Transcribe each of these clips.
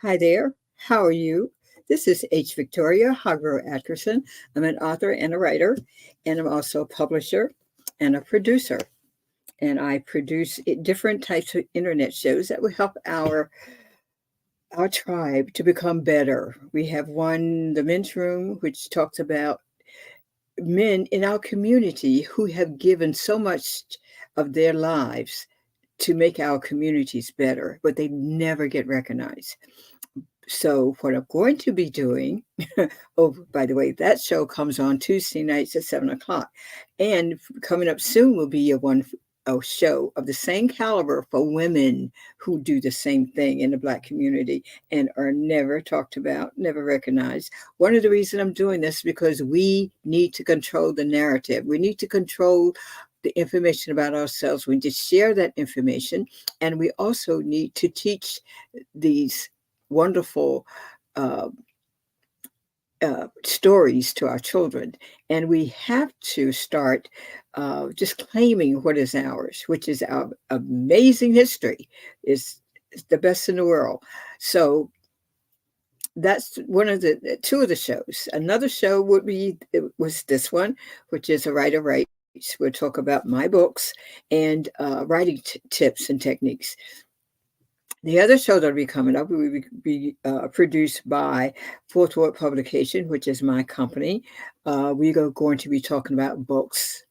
Hi there. How are you? This is H. Victoria Hargro Atkerson. I'm an author and a writer, and I'm also a publisher and a producer. And I produce different types of internet shows that will help our tribe to become better. We have one, the Men's Room, which talks about men in our community who have given so much of their lives to make our communities better, but they never get recognized. So what I'm going to be doing, oh, by the way, that show comes on Tuesday nights at 7 o'clock. And coming up soon will be a show of the same caliber for women who do the same thing in the Black community and are never talked about, never recognized. One of the reasons I'm doing this is because we need to control the narrative. We need to control the information about ourselves. We need to share that information. And we also need to teach these wonderful uh, stories to our children. And we have to start just claiming what is ours, which is our amazing history, is the best in the world. So that's one of the two of the shows. Another show was this one, which is A Writer Writes. We'll talk about my books and writing tips and techniques. The other show that'll be coming up will be produced by Fourth Ward Publication, which is my company. We are going to be talking about books,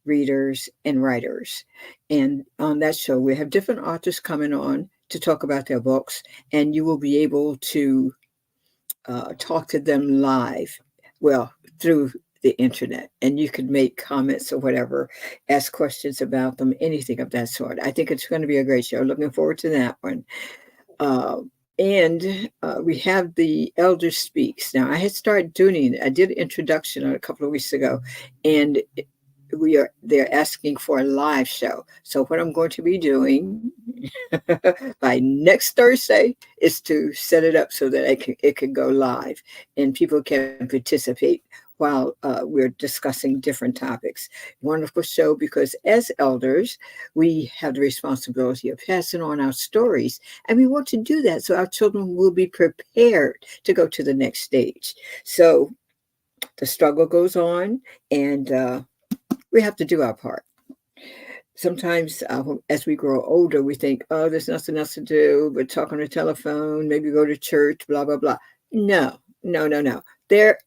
readers, and writers. And on that show, we have different authors coming on to talk about their books, and you will be able to talk to them live, well, through the internet, and you could make comments or whatever, ask questions about them, anything of that sort. I think it's going to be a great show. Looking forward to that one. And we have the Elder Speaks. Now, I had started doing it. I did an introduction a couple of weeks ago, and they're asking for a live show. So what I'm going to be doing by next Thursday is to set it up so that it can go live and people can participate while we're discussing different topics. Wonderful show, because as elders, we have the responsibility of passing on our stories, and we want to do that so our children will be prepared to go to the next stage. So the struggle goes on, and we have to do our part. Sometimes as we grow older, we think, oh, there's nothing else to do but talk on the telephone, maybe go to church, blah, blah, blah. No. There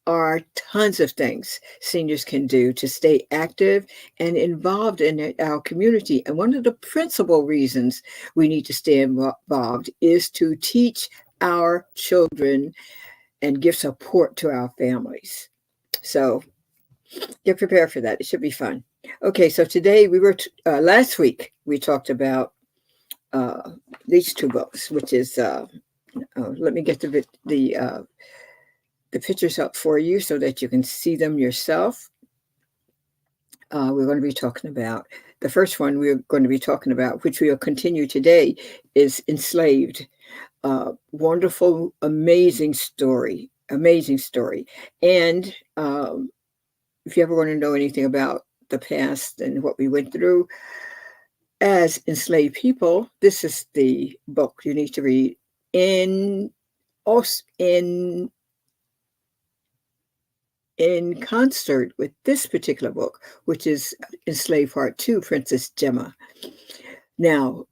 are tons of things seniors can do to stay active and involved in our community. And one of the principal reasons we need to stay involved is to teach our children and give support to our families. So get prepared for that. It should be fun. Okay, so today last week we talked about these two books, which is, let me get the pictures up for you so that you can see them yourself. We're going to be talking about the first one we're going to be talking about, which we'll continue today, is Enslaved. Wonderful, amazing story. And if you ever want to know anything about the past and what we went through as enslaved people, this is the book you need to read. In concert with this particular book, which is Enslaved Part 2, Princess Gemma. Now,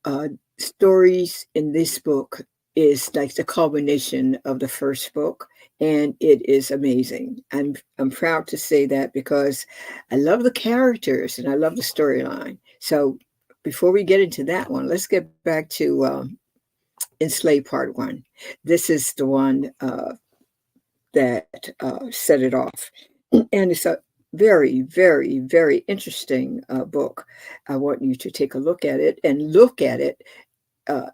stories in this book is like the culmination of the first book, and it is amazing. I'm proud to say that because I love the characters and I love the storyline. So before we get into that one, let's get back to Enslaved Part 1. This is the one that set it off. And it's a very, very, very interesting book. I want you to take a look at it and look at it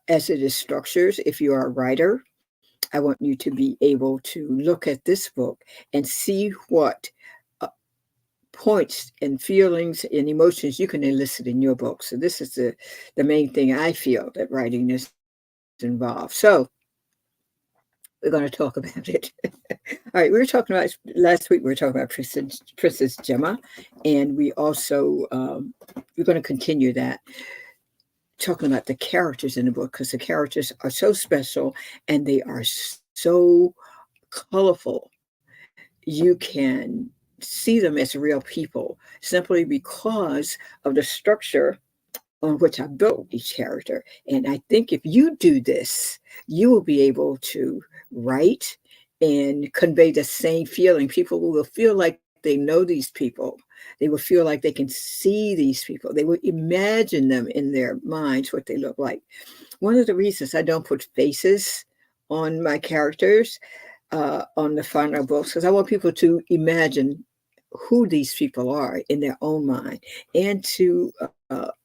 as it is structured. If you are a writer, I want you to be able to look at this book and see what points and feelings and emotions you can elicit in your book. So this is the main thing I feel that writing is involved. So we're going to talk about it. All right, we were talking about last week. We were talking about Princess Gemma, and we also we're going to continue that. talking about the characters in the book, because the characters are so special and they are so colorful. You can see them as real people simply because of the structure on which I built each character. And I think if you do this, you will be able to write and convey the same feeling. People will feel like they know these people. They will feel like they can see these people. They will imagine them in their minds what they look like. One of the reasons I don't put faces on my characters on the final books, because I want people to imagine who these people are in their own mind, and to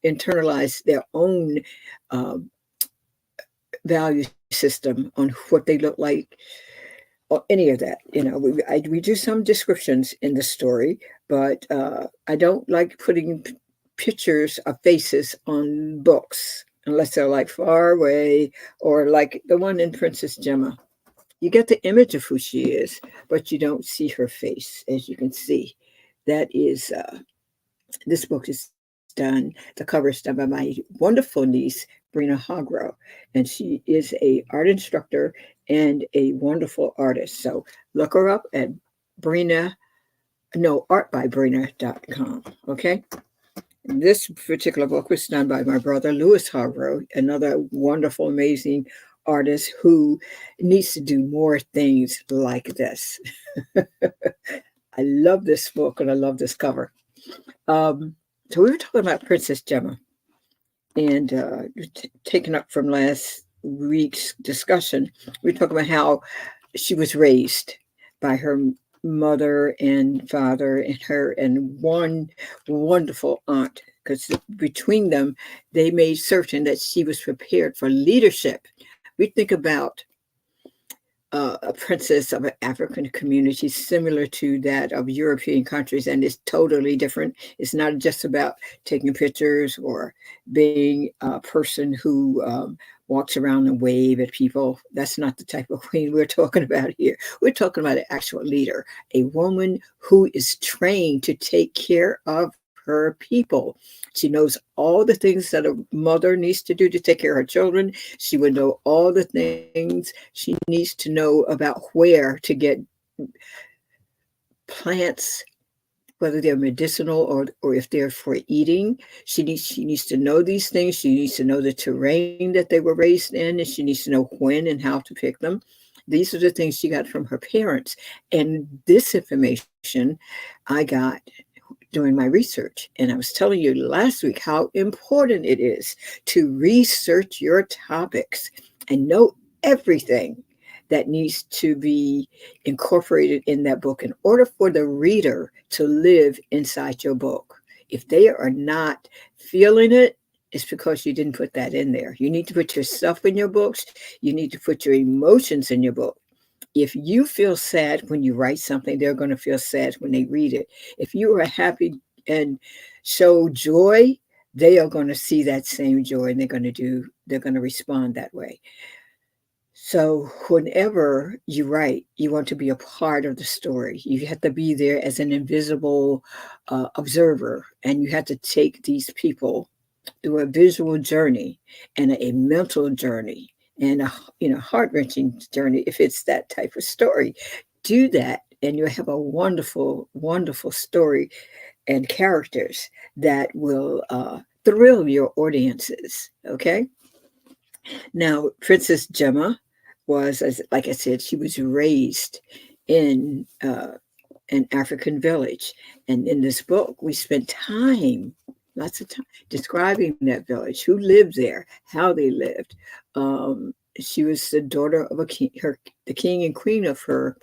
internalize their own um, value system on what they look like, or any of that. We do some descriptions in the story, but I don't like putting pictures of faces on books unless they're like far away, or like the one in Princess Gemma. You get the image of who she is, but you don't see her face, as you can see. That is, this book is done, the cover is done by my wonderful niece, Brina Hargro, and she is a art instructor and a wonderful artist. So look her up at Brina, no, artbybrina.com, okay? This particular book was done by my brother, Louis Hargro, another wonderful, amazing artist who needs to do more things like this. I love this book and I love this cover. So we were talking about Princess Gemma, and taken up from last week's discussion, we were talking about how she was raised by her mother and father and her and one wonderful aunt, because between them, they made certain that she was prepared for leadership. We think about a princess of an African community similar to that of European countries, and it's totally different. It's not just about taking pictures or being a person who walks around and wave at people. That's not the type of queen we're talking about here. We're talking about an actual leader, a woman who is trained to take care of her people. She knows all the things that a mother needs to do to take care of her children. She would know all the things she needs to know about where to get plants, whether they're medicinal or if they're for eating. She needs to know these things. She needs to know the terrain that they were raised in, and she needs to know when and how to pick them. These are the things she got from her parents. And this information I got doing my research. And I was telling you last week how important it is to research your topics and know everything that needs to be incorporated in that book in order for the reader to live inside your book. If they are not feeling it, it's because you didn't put that in there. You need to put yourself in your books. You need to put your emotions in your book. If you feel sad when you write something, they're going to feel sad when they read it. If you are happy and show joy, they are going to see that same joy, and they're going to respond that way. So whenever you write, you want to be a part of the story. You have to be there as an invisible observer, and you have to take these people through a visual journey and a mental journey and a heart-wrenching journey if it's that type of story. Do that, and you'll have a wonderful, wonderful story and characters that will thrill your audiences. Okay. Now, Princess Gemma was, like I said, she was raised in an African village. And in this book, we spent time, lots of time, describing that village, who lived there, how they lived. She was the daughter of a king, the king and queen of her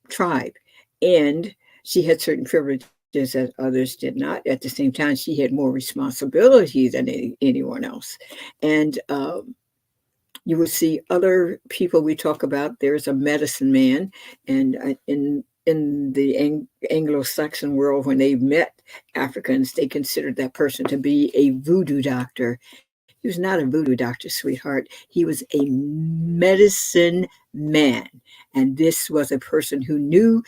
tribe, and she had certain privileges that others did not. At the same time, she had more responsibility than anyone else. And you will see other people we talk about. There's a medicine man, and in the Anglo-Saxon world, when they met Africans, they considered that person to be a voodoo doctor. He was not a voodoo doctor, sweetheart. He was a medicine man. And this was a person who knew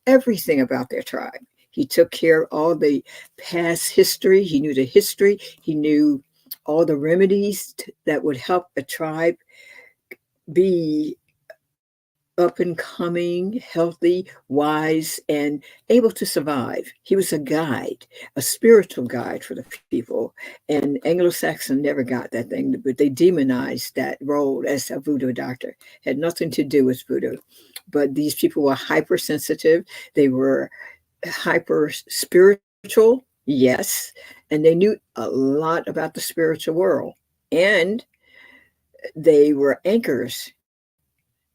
everything about their tribe. He took care of all the past history. He knew the history. He knew all the remedies that would help a tribe be up and coming, healthy, wise, and able to survive. He was a guide, a spiritual guide for the people. And Anglo-Saxon never got that thing, but they demonized that role as a voodoo doctor. Had nothing to do with voodoo. But these people were hypersensitive. They were hyper spiritual, yes, and they knew a lot about the spiritual world. And they were anchors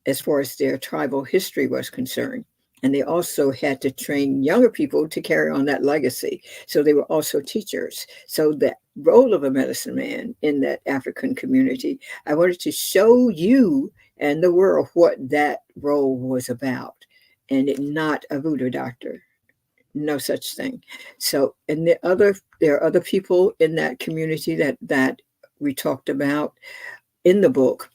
as far as their tribal history was concerned. And they also had to train younger people to carry on that legacy. So they were also teachers. So the role of a medicine man in that African community, I wanted to show you and the world what that role was about, and not a voodoo doctor. No such thing. So, and there are other people in that community that we talked about in the book,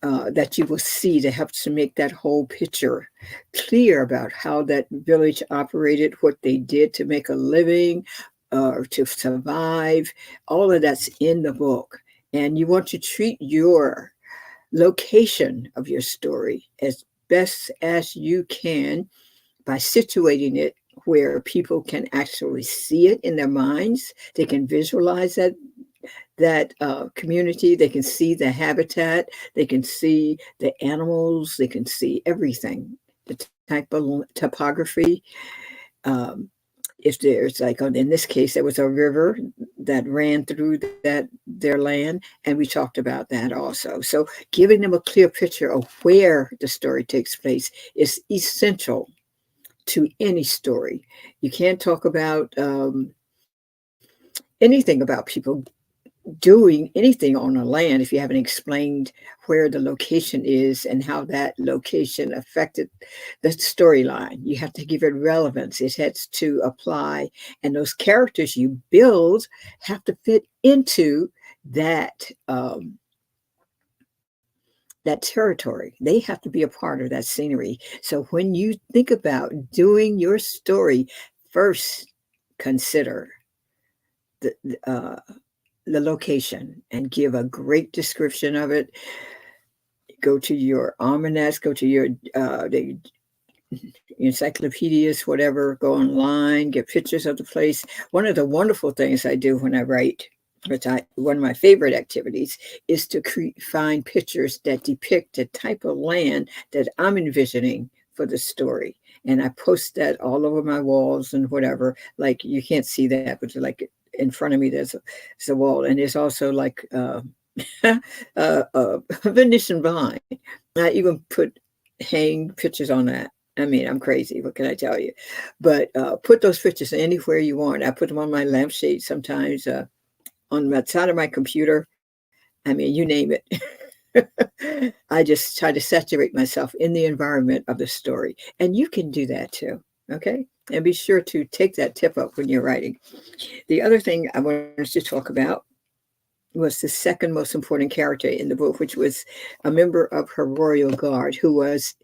that you will see that helps to make that whole picture clear about how that village operated, what they did to make a living, to survive. All of that's in the book. And you want to treat your location of your story as best as you can by situating it where people can actually see it in their minds. They can visualize that community. They can see the habitat. They can see the animals. They can see everything. The type of topography. Um, if there's like in this case, there was a river that ran through their land, and we talked about that also. So giving them a clear picture of where the story takes place is essential to any story. You can't talk about anything about people doing anything on a land if you haven't explained where the location is and how that location affected the storyline. You have to give it relevance. It has to apply, and those characters you build have to fit into that that territory. They have to be a part of that scenery. So when you think about doing your story, first consider the uh, the location and give a great description of it. Go to your almanacs, go to your the encyclopedias, whatever, go online, get pictures of the place. One of the wonderful things I do when I write, one of my favorite activities, is to find pictures that depict the type of land that I'm envisioning for the story. And I post that all over my walls and whatever. Like, you can't see that, but like in front of me, there's a wall. And there's also like Venetian blind. I even hang pictures on that. I mean, I'm crazy. What can I tell you? But put those pictures anywhere you want. I put them on my lampshade sometimes, on the side of my computer. I mean, you name it. I just try to saturate myself in the environment of the story. And you can do that too. Okay. And be sure to take that tip up when you're writing. The other thing I wanted to talk about was the second most important character in the book, which was a member of her royal guard who was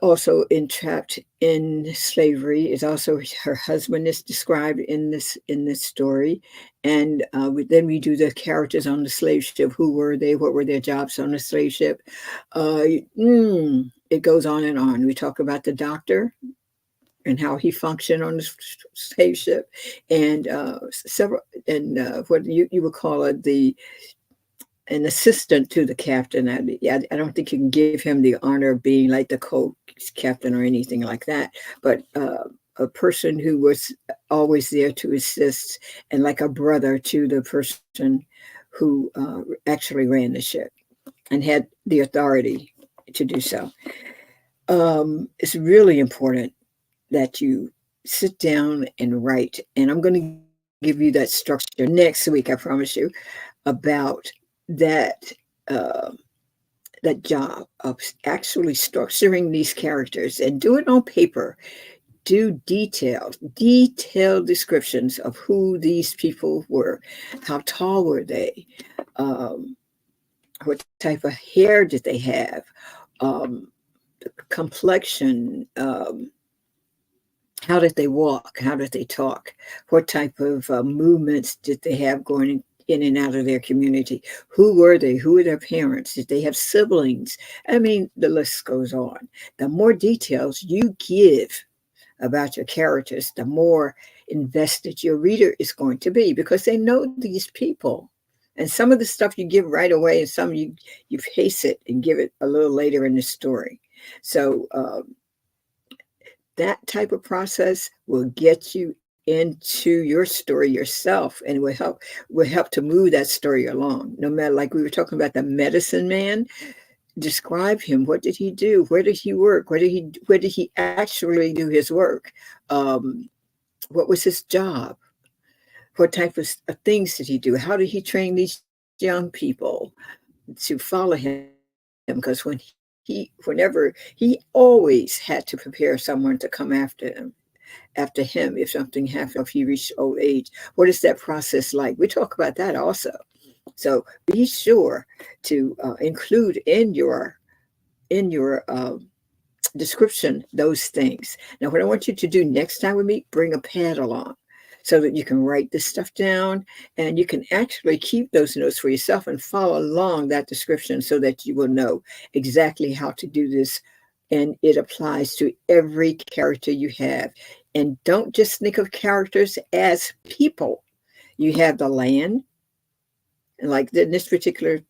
also entrapped in slavery. Is also her husband is described in this story, and then we do the characters on the slave ship. Who were they? What were their jobs on the slave ship? It goes on and on. We talk about the doctor and how he functioned on the slave ship, and several, and what you would call it, an assistant to the captain. I don't think you can give him the honor of being like the co-captain or anything like that, but a person who was always there to assist and like a brother to the person who actually ran the ship and had the authority to do so. It's really important that you sit down and write. And I'm going to give you that structure next week, I promise you, about that that job of actually structuring these characters, and do it on paper. Do detailed descriptions of who these people were. How tall were they? What type of hair did they have? The complexion, How did they walk? How did they talk? What type of movements did they have going in and out of their community? Who were they? Who were their parents? Did they have siblings? I mean, the list goes on. The more details you give about your characters, the more invested your reader is going to be because they know these people. And some of the stuff you give right away, and some you pace it and give it a little later in the story. So that type of process will get you into your story yourself and will help to move that story along. No matter, like we were talking about the medicine man, describe him. What did he do? Where did he work? Where did he actually do his work? Um, what was his job? What type of things did he do? How did he train these young people to follow him? Because whenever he always had to prepare someone to come after him if something happened, if he reached old age. What is that process like? We talk about that also. So be sure to include in your description those things. Now, what I want you to do next time we meet, bring a pad along so that you can write this stuff down and you can actually keep those notes for yourself and follow along that description so that you will know exactly how to do this. And it applies to every character you have. And don't just think of characters as people. You have the land, and like in this particular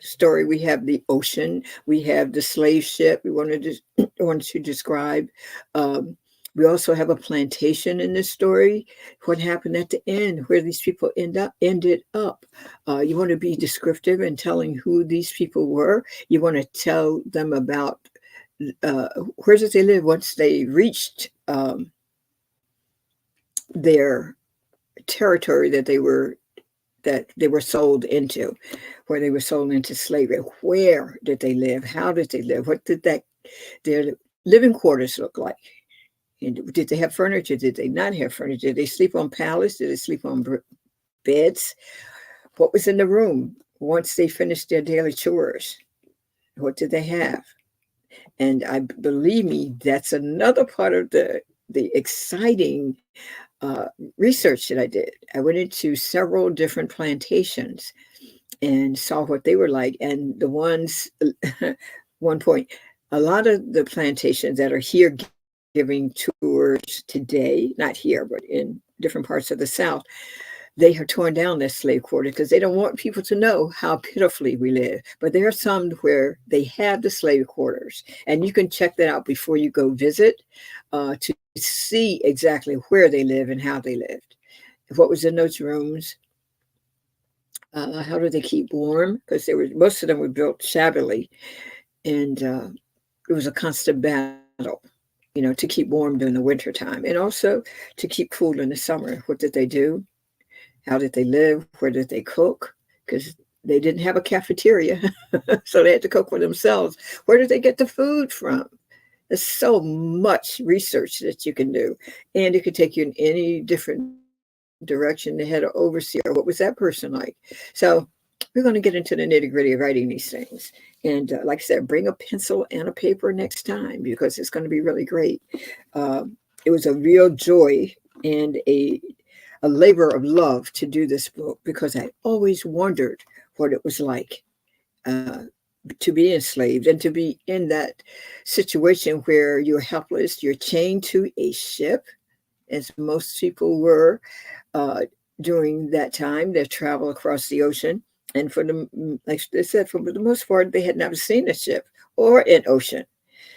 story, we have the ocean, we have the slave ship. We wanted to describe. Um, we also have a plantation in this story. What happened at the end, where these people ended up. You want to be descriptive in telling who these people were. You want to tell them about uh, where did they live once they reached their territory that they were sold into, where they were sold into slavery. Where did they live? How did they live? What did their living quarters look like? And did they have furniture? Did they not have furniture? Did they sleep on pallets? Did they sleep on beds? What was in the room once they finished their daily chores? What did they have? And I believe me, that's another part of the exciting research that I did. I went into several different plantations and saw what they were like. And the ones, one point, a lot of the plantations that are here giving tours today, not here, but in different parts of the South, they have torn down their slave quarters because they don't want people to know how pitifully we live. But there are some where they have the slave quarters, and you can check that out before you go visit to see exactly where they live and how they lived. What was in those rooms? How do they keep warm? Because most of them were built shabbily, and it was a constant battle, to keep warm during the winter time, and also to keep cool in the summer. What did they do? How did they live? Where did they cook? Because they didn't have a cafeteria, so they had to cook for themselves. Where did they get the food from? There's so much research that you can do, and it could take you in any different direction. They had an overseer. What was that person like? So we're going to get into the nitty gritty of writing these things. And like I said, bring a pencil and a paper next time because it's going to be really great. Uh, it was a real joy and a labor of love to do this book because I always wondered what it was like uh, to be enslaved and to be in that situation where you're helpless, you're chained to a ship, as most people were uh, during that time, their travel across the ocean. And like I said, for the most part, they had never seen a ship or an ocean.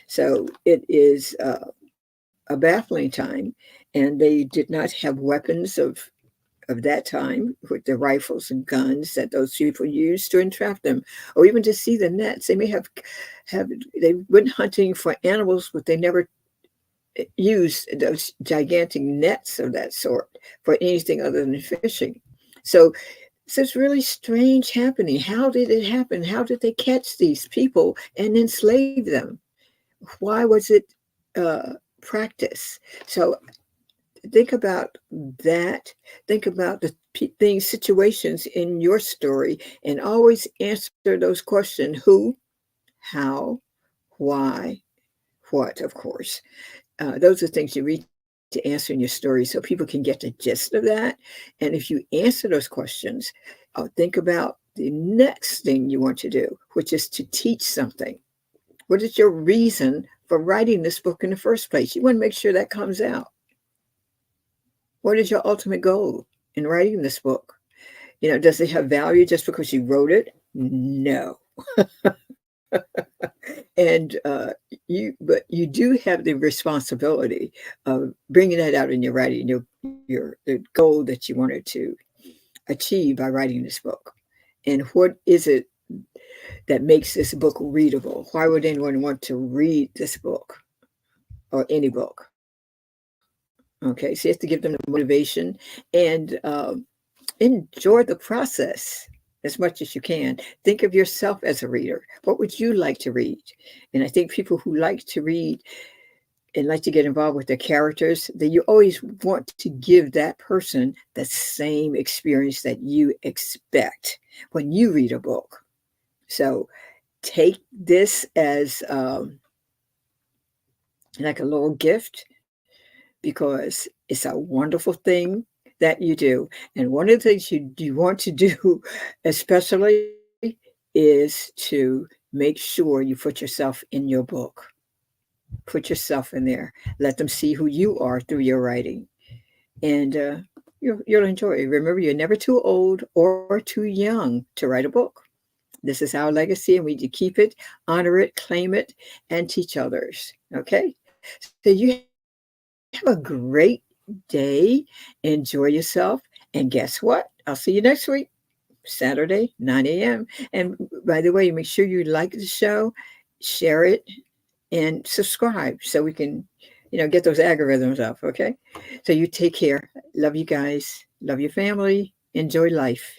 So it is a baffling time. And they did not have weapons of that time with the rifles and guns that those people used to entrap them, or even to see the nets. They may have they went hunting for animals, but they never used those gigantic nets of that sort for anything other than fishing. So it's really strange happening. How did it happen? How did they catch these people and enslave them? Why was it practice? So think about that. Think about the things, situations in your story, and always answer those questions: who, how, why, what, of course. those are things you read to answer in your story so people can get the gist of that. And if you answer those questions, think about the next thing you want to do, which is to teach something. What is your reason for writing this book in the first place? You want to make sure that comes out. What is your ultimate goal in writing this book? Does it have value just because you wrote it? No. And but you do have the responsibility of bringing that out in your writing, the goal that you wanted to achieve by writing this book. And what is it that makes this book readable? Why would anyone want to read this book or any book? Okay, so you have to give them the motivation and enjoy the process as much as you can. Think of yourself as a reader. What would you like to read? And I think people who like to read and like to get involved with their characters, that you always want to give that person the same experience that you expect when you read a book. So take this as like a little gift, because it's a wonderful thing that you do. And one of the things you want to do, especially, is to make sure you put yourself in your book. Put yourself in there. Let them see who you are through your writing. And you'll enjoy it. Remember, you're never too old or too young to write a book. This is our legacy, and we need to keep it, honor it, claim it, and teach others. Okay? So you have a great day. Enjoy yourself. And guess what? I'll see you next week, Saturday, 9 a.m. And by the way, make sure you like the show, share it, and subscribe so we can, get those algorithms up. Okay? So you take care. Love you guys. Love your family. Enjoy life.